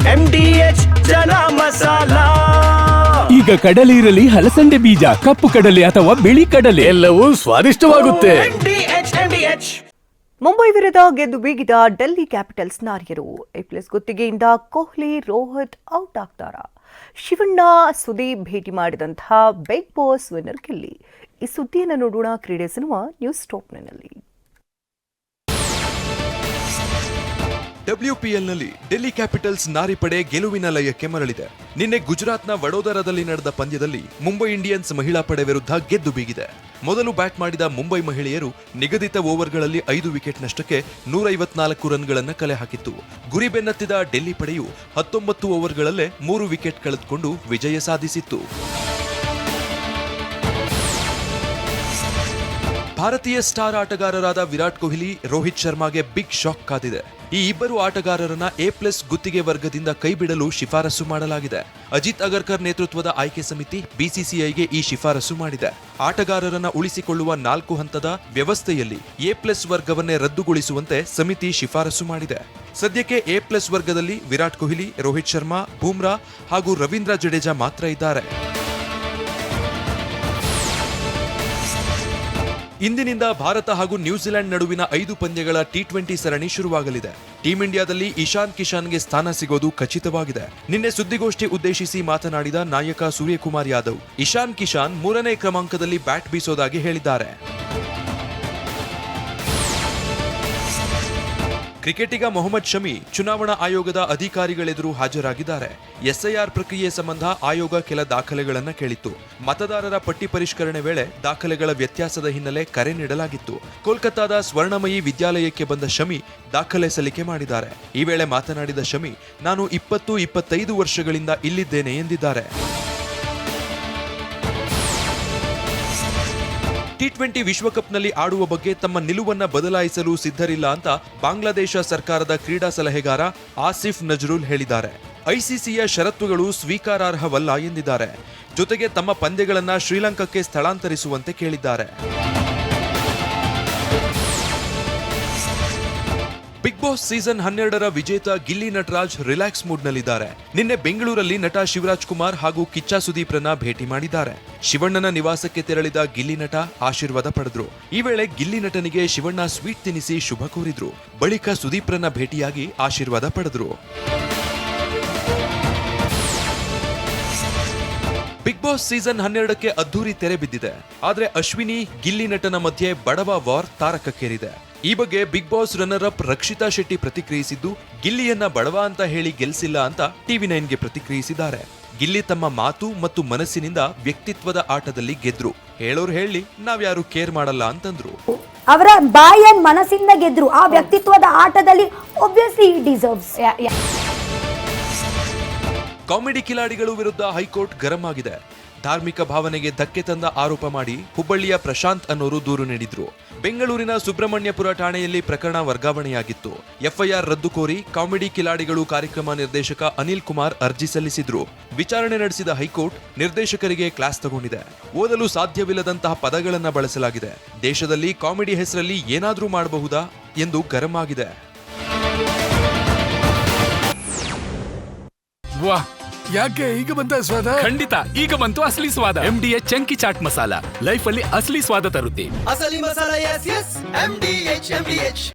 MDH chana masala. ಈಗ ಕಡಲೆ ಇರಲಿ, ಹಲಸಂಡೆ ಬೀಜ, ಕಪ್ಪು ಕಡಲೆ ಅಥವಾ ಬಿಳಿ ಕಡಲೆ, ಎಲ್ಲವೂ ಸ್ವಾದಿಷ್ಟವಾಗುತ್ತೆ. ಮುಂಬೈ ವಿರುದ್ಧ ಗೆದ್ದು ಬೀಗಿದ ಡೆಲ್ಲಿ ಕ್ಯಾಪಿಟಲ್ಸ್ ನಾರಿಯರು. A+ ಗುತ್ತಿಗೆಯಿಂದ ಕೊಹ್ಲಿ, ರೋಹಿತ್ ಔಟ್ ಆಗ್ತಾರ? ಶಿವಣ್ಣ, ಸುದೀಪ್ ಭೇಟಿ ಮಾಡಿದಂತಹ ಬಿಗ್ ಬಾಸ್ ವಿನ್ನರ್ ಗಿಲ್ಲಿ. ಈ ಸುದ್ದಿಯನ್ನು ನೋಡೋಣ ಕ್ರೀಡೆ ಸಿನಿಮಾ ನ್ಯೂಸ್ ಟಾಪ್ನಲ್ಲಿ. WPLನಲ್ಲಿ ಡೆಲ್ಲಿ ಕ್ಯಾಪಿಟಲ್ಸ್ ನಾರಿ ಪಡೆ ಗೆಲುವಿನ ಲಯಕ್ಕೆ ಮರಳಿದೆ. ನಿನ್ನೆ ಗುಜರಾತ್ನ ವಡೋದರದಲ್ಲಿ ನಡೆದ ಪಂದ್ಯದಲ್ಲಿ ಮುಂಬೈ ಇಂಡಿಯನ್ಸ್ ಮಹಿಳಾ ಪಡೆ ವಿರುದ್ಧ ಗೆದ್ದು ಬೀಗಿದೆ. ಮೊದಲು ಬ್ಯಾಟ್ ಮಾಡಿದ ಮುಂಬೈ ಮಹಿಳೆಯರು ನಿಗದಿತ ಓವರ್ಗಳಲ್ಲಿ 5 ವಿಕೆಟ್ ನಷ್ಟಕ್ಕೆ 154 ರನ್ಗಳನ್ನು ಕಲೆ ಹಾಕಿತ್ತು. ಗುರಿ ಬೆನ್ನತ್ತಿದ ಡೆಲ್ಲಿ ಪಡೆಯು 19 ಓವರ್ಗಳಲ್ಲೇ 3 ವಿಕೆಟ್ ಕಳೆದುಕೊಂಡು ವಿಜಯ ಸಾಧಿಸಿತ್ತು. ಭಾರತೀಯ ಸ್ಟಾರ್ ಆಟಗಾರರಾದ ವಿರಾಟ್ ಕೊಹ್ಲಿ, ರೋಹಿತ್ ಶರ್ಮಾಗೆ ಬಿಗ್ ಶಾಕ್ ಕಾದಿದೆ. ಈ ಇಬ್ಬರು ಆಟಗಾರರನ್ನ A+ ಗುತ್ತಿಗೆ ವರ್ಗದಿಂದ ಕೈಬಿಡಲು ಶಿಫಾರಸು ಮಾಡಲಾಗಿದೆ. ಅಜಿತ್ ಅಗರ್ಕರ್ ನೇತೃತ್ವದ ಆಯ್ಕೆ ಸಮಿತಿ BCCIಗೆ ಈ ಶಿಫಾರಸು ಮಾಡಿದೆ. ಆಟಗಾರರನ್ನ ಉಳಿಸಿಕೊಳ್ಳುವ 4 ಹಂತದ ವ್ಯವಸ್ಥೆಯಲ್ಲಿ A+ ವರ್ಗವನ್ನೇ ರದ್ದುಗೊಳಿಸುವಂತೆ ಸಮಿತಿ ಶಿಫಾರಸು ಮಾಡಿದೆ. ಸದ್ಯಕ್ಕೆ A+ ವರ್ಗದಲ್ಲಿ ವಿರಾಟ್ ಕೊಹ್ಲಿ, ರೋಹಿತ್ ಶರ್ಮಾ, ಬೂಮ್ರಾ ಹಾಗೂ ರವೀಂದ್ರ ಜಡೇಜಾ ಮಾತ್ರ ಇದ್ದಾರೆ. ಇಂದಿನಿಂದ ಭಾರತ ಹಾಗೂ ನ್ಯೂಜಿಲೆಂಡ್ ನಡುವಿನ 5 ಪಂದ್ಯಗಳ T20 ಸರಣಿ ಶುರುವಾಗಲಿದೆ. ಟೀಂ ಇಂಡಿಯಾದಲ್ಲಿ ಇಶಾನ್ ಕಿಶಾನ್ಗೆ ಸ್ಥಾನ ಸಿಗೋದು ಖಚಿತವಾಗಿದೆ. ನಿನ್ನೆ ಸುದ್ದಿಗೋಷ್ಠಿ ಉದ್ದೇಶಿಸಿ ಮಾತನಾಡಿದ ನಾಯಕ ಸೂರ್ಯಕುಮಾರ್ ಯಾದವ್, ಇಶಾನ್ ಕಿಶಾನ್ 3ನೇ ಕ್ರಮಾಂಕದಲ್ಲಿ ಬ್ಯಾಟ್ ಬೀಸೋದಾಗಿ ಹೇಳಿದ್ದಾರೆ. ಕ್ರಿಕೆಟಿಗ ಮೊಹಮ್ಮದ್ ಶಮಿ ಚುನಾವಣಾ ಆಯೋಗದ ಅಧಿಕಾರಿಗಳೆದುರು ಹಾಜರಾಗಿದ್ದಾರೆ. SIR ಪ್ರಕ್ರಿಯೆ ಸಂಬಂಧ ಆಯೋಗ ಕೆಲ ದಾಖಲೆಗಳನ್ನು ಕೇಳಿತ್ತು. ಮತದಾರರ ಪಟ್ಟಿ ಪರಿಷ್ಕರಣೆ ವೇಳೆ ದಾಖಲೆಗಳ ವ್ಯತ್ಯಾಸದ ಹಿನ್ನೆಲೆ ಕರೆ ನೀಡಲಾಗಿತ್ತು. ಕೋಲ್ಕತ್ತಾದ ಸ್ವರ್ಣಮಯಿ ವಿದ್ಯಾಲಯಕ್ಕೆ ಬಂದ ಶಮಿ ದಾಖಲೆ ಸಲ್ಲಿಕೆ ಮಾಡಿದ್ದಾರೆ. ಈ ವೇಳೆ ಮಾತನಾಡಿದ ಶಮಿ, ನಾನು 20-25 ವರ್ಷಗಳಿಂದ ಇಲ್ಲಿದ್ದೇನೆ ಎಂದಿದ್ದಾರೆ. T20 ವಿಶ್ವಕಪ್ನಲ್ಲಿ ಆಡುವ ಬಗ್ಗೆ ತಮ್ಮ ನಿಲುವನ್ನ ಬದಲಾಯಿಸಲು ಸಿದ್ಧರಿಲ್ಲ ಅಂತ ಬಾಂಗ್ಲಾದೇಶ ಸರ್ಕಾರದ ಕ್ರೀಡಾ ಸಲಹೆಗಾರ ಆಸಿಫ್ ನಜ್ರುಲ್ ಹೇಳಿದ್ದಾರೆ. ICCಯ ಷರತ್ತುಗಳು ಸ್ವೀಕಾರಾರ್ಹವಲ್ಲ ಎಂದಿದ್ದಾರೆ. ಜೊತೆಗೆ ತಮ್ಮ ಪಂದ್ಯಗಳನ್ನ ಶ್ರೀಲಂಕಾಕ್ಕೆ ಸ್ಥಳಾಂತರಿಸುವಂತೆ ಕೇಳಿದ್ದಾರೆ. ಬಿಗ್ ಬಾಸ್ ಸೀಸನ್ 12ರ ವಿಜೇತ ಗಿಲ್ಲಿ ನಟರಾಜ್ ರಿಲ್ಯಾಕ್ಸ್ ಮೂಡ್ನಲ್ಲಿದ್ದಾರೆ. ನಿನ್ನೆ ಬೆಂಗಳೂರಲ್ಲಿ ನಟ ಶಿವರಾಜ್ ಕುಮಾರ್ ಹಾಗೂ ಕಿಚ್ಚ ಸುದೀಪ್ರನ್ನ ಭೇಟಿ ಮಾಡಿದ್ದಾರೆ. ಶಿವಣ್ಣನ ನಿವಾಸಕ್ಕೆ ತೆರಳಿದ ಗಿಲ್ಲಿ ನಟ ಆಶೀರ್ವಾದ ಪಡೆದ್ರು. ಈ ವೇಳೆ ಗಿಲ್ಲಿ ನಟನಿಗೆ ಶಿವಣ್ಣ ಸ್ವೀಟ್ ತಿನ್ನಿಸಿ ಶುಭ ಕೋರಿದ್ರು. ಬಳಿಕ ಸುದೀಪ್ರನ್ನ ಭೇಟಿಯಾಗಿ ಆಶೀರ್ವಾದ ಪಡೆದ್ರು. ಬಿಗ್ ಬಾಸ್ ಸೀಸನ್ 12ಕ್ಕೆ ಅದ್ದೂರಿ ತೆರೆ ಬಿದ್ದಿದೆ. ಆದ್ರೆ ಅಶ್ವಿನಿ, ಗಿಲ್ಲಿ ನಟನ ಮಧ್ಯೆ ಬಡವ ವಾರ್ ತಾರಕಕ್ಕೇರಿದೆ. ಈ ಬಗ್ಗೆ Bigg Boss runner up Rakshita Shetty ಪ್ರತಿಕ್ರಿಯಿಸಿದ್ದು, ಗಿಲ್ಲಿಯನ್ನ ಬಡವ ಅಂತ ಹೇಳಿ ಗೆಲ್ಸಿಲ್ಲ ಅಂತ TV9ಗೆ ಪ್ರತಿಕ್ರಿಯಿಸಿದ್ದಾರೆ. ಗಿಲ್ಲಿ ತಮ್ಮ ಮಾತು ಮತ್ತು ಮನಸ್ಸಿನಿಂದ ವ್ಯಕ್ತಿತ್ವದ ಆಟದಲ್ಲಿ ಗೆದ್ರು. ಹೇಳೋರು ಹೇಳಿ, ನಾವ್ಯಾರು ಕೇರ್ ಮಾಡಲ್ಲ ಅಂತಂದ್ರು. ಅವರ ಬಾಯ್ ಅಂಡ್ ಮನಸ್ಸಿಂದ ಗೆದ್ರು. ಆ ವ್ಯಕ್ತಿತ್ವದ ಆಟದಲ್ಲಿ obviously he deserves. ಕಾಮಿಡಿ ಕಿಲಾಡಿಗಳು ವಿರುದ್ಧ ಹೈಕೋರ್ಟ್ ಗರಂ ಆಗಿದೆ. ಧಾರ್ಮಿಕ ಭಾವನೆಗೆ ಧಕ್ಕೆ ತಂದ ಆರೋಪ ಮಾಡಿ ಹುಬ್ಬಳ್ಳಿಯ ಪ್ರಶಾಂತ್ ಅನ್ನೋರು ದೂರು ನೀಡಿದ್ರು. ಬೆಂಗಳೂರಿನ ಸುಬ್ರಹ್ಮಣ್ಯಪುರ ಠಾಣೆಯಲ್ಲಿ ಪ್ರಕರಣ ವರ್ಗಾವಣೆಯಾಗಿತ್ತು. FIR ರದ್ದು ಕೋರಿ ಕಾಮಿಡಿ ಕಿಲಾಡಿಗಳು ಕಾರ್ಯಕ್ರಮ ನಿರ್ದೇಶಕ ಅನಿಲ್ ಕುಮಾರ್ ಅರ್ಜಿ ಸಲ್ಲಿಸಿದ್ರು. ವಿಚಾರಣೆ ನಡೆಸಿದ ಹೈಕೋರ್ಟ್ ನಿರ್ದೇಶಕರಿಗೆ ಕ್ಲಾಸ್ ತಗೊಂಡಿದೆ. ಓದಲು ಸಾಧ್ಯವಿಲ್ಲದಂತಹ ಪದಗಳನ್ನ ಬಳಸಲಾಗಿದೆ. ದೇಶದಲ್ಲಿ ಕಾಮಿಡಿ ಹೆಸರಲ್ಲಿ ಏನಾದ್ರೂ ಮಾಡಬಹುದಾ ಎಂದು ಗರಂ ಆಗಿದೆ. ವಾಹ್, ಯಾಕೆ ಈಗ ಬಂತ ಸ್ವಾದ? ಖಂಡಿತ ಈಗ ಬಂತು ಅಸಲಿ ಸ್ವಾದ. MDH chunky chaat masala life ಅಲ್ಲಿ ಅಸಲಿ ಸ್ವಾದ ತರುತ್ತೆ. ಅಸಲಿ ಮಸಾಲ, MDH.